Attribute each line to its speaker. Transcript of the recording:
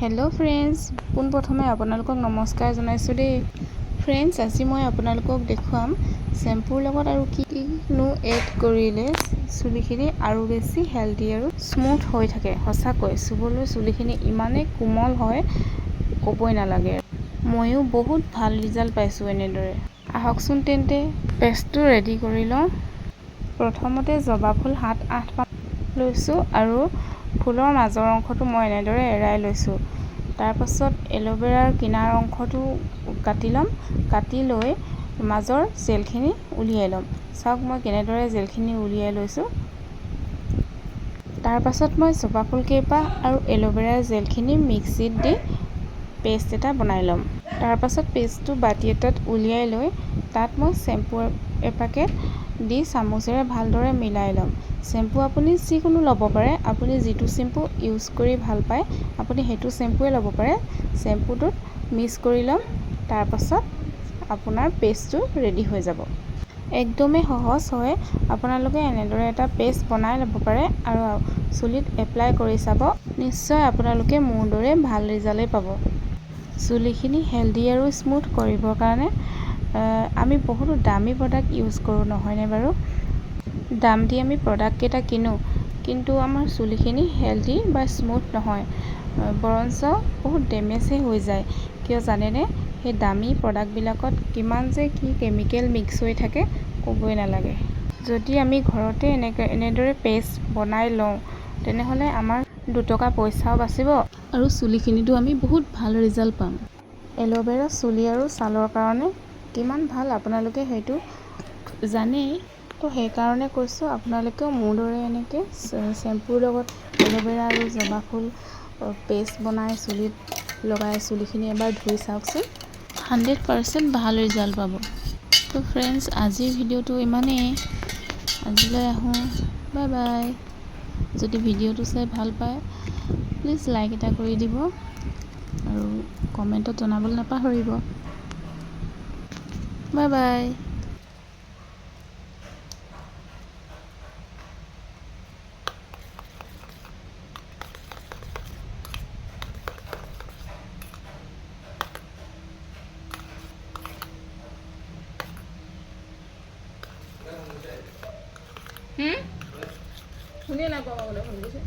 Speaker 1: hello friends পোনপ্ৰথমে আপোনালোকক নমস্কাৰ জনাইছো দেই फ्रेंड्स আজি মই আপোনালোকক দেখুৱাম শ্যাম্পুৰ লগত আৰু কিনো এড কৰিলে চুলিখিনি আৰু বেছি হেলদি আৰু স্মুথ হৈ থাকে সঁচাকৈ চুবলৈ চুলিখিনি ইমানে কোমল হয় ক'বই নালাগে ময়ো বহুত ভাল ৰিজাল্ট পাইছো এনেদৰে আহকচোন তেন্তে পেষ্টটো ৰেডি কৰি লওঁ প্ৰথমতে জবা ফুল 7-8 পাত লৈছো আৰু ফুলৰ মাজৰ অংশটো মই এনেদৰে এৰাই লৈছো তাৰ পাছত এলোভেৰাৰ কিনাৰ অংশটো কাটি লম কাটি লৈ মাজৰ জেলখিনি উলিয়াই লম চাওক মই কেনেদৰে জেলখিনি উলিয়াই লৈছো তাৰ পাছত মই জবা ফুল কেইপা আৰু এলোভেৰাৰ জেলখিনি মিক্সিত দি পেষ্ট এটা বনাই লম তাৰ পাছত পেষ্টটো বাটি এটাত উলিয়াই লৈ তাত মই শ্যাম্পু এপাকেট দি চামুচেৰে ভালদৰে মিলাই লম শ্যাম্পু আপুনি যিকোনো ল'ব পাৰে আপুনি যেটো শ্যাম্পু ইউজ কৰি ভাল পায় আপুনি হেতু শ্যাম্পুয়ে ল'ব পাৰে শ্যাম্পুটোত মিক্স কৰি লম তাৰ পাছত আপোনাৰ পেষ্টটো ৰেডি হৈ যাব একদমে সহজ হয় আপোনালোকে এনেদৰে এটা পেষ্ট বনাই ল'ব পাৰে আৰু চুলিত এপ্লাই কৰি চাব নিশ্চয় আপোনালোকে মোৰ দৰে ভাল ৰিজাল্ট পাব চুলিখিনি হেলদি আৰু স্মুথ কৰিবৰ কাৰণে আমি বহুত দামী প্ৰডাক্ট ইউজ কৰো নহয়নে বাৰু দাম দি আমি প্ৰডাক্ট কেটা কিনো কিন্তু আমাৰ চুলিখিনি হেলদি বা স্মুথ নহয় বৰঞ্চ বহুত ডেমেজে হৈ যায় কিয় জানেনে সেই দামী প্ৰডাক্ট বিলাকত কিমান যে কি কেমিক্যাল মিক্স হৈ থাকে ক'বই নালাগে যদি আমি ঘৰতে এনেদৰে পেষ্ট বনাই লওঁ তেনেহলে আমাৰ 2 টকা পইচাও বাচিব আৰু চুলিখিনিটো আমি বহুত ভাল ৰিজাল্ট পাম এলোভেৰা চুলি আৰু ছালৰ কাৰণে কিমান ভাল আপোনালোকে হেতু জানেই তো সেই কাৰণে কৈছো আপোনালোকেও মোৰ দৰে এনেকে শ্যাম্পুৰ লগত এলোভেৰা আৰু জবা ফুল পেষ্ট বনাই চুলিত লগাই চুলিখিনি এবাৰ ধুই চাওকচোন 100% ভাল ৰিজাল্ট পাব তো फ्रेंड्स আজিৰ ভিডিওটো ইমানেই আজিলৈ আহো বাই বাই যদি ভিডিওটো চাই ভাল পায় প্লিজ লাইক এটা কৰি দিব আৰু কমেন্টত জনাবলৈ নাপাহৰিব বাই বাই শুনিয়ে নাপাওঁ ফোন কৰিছে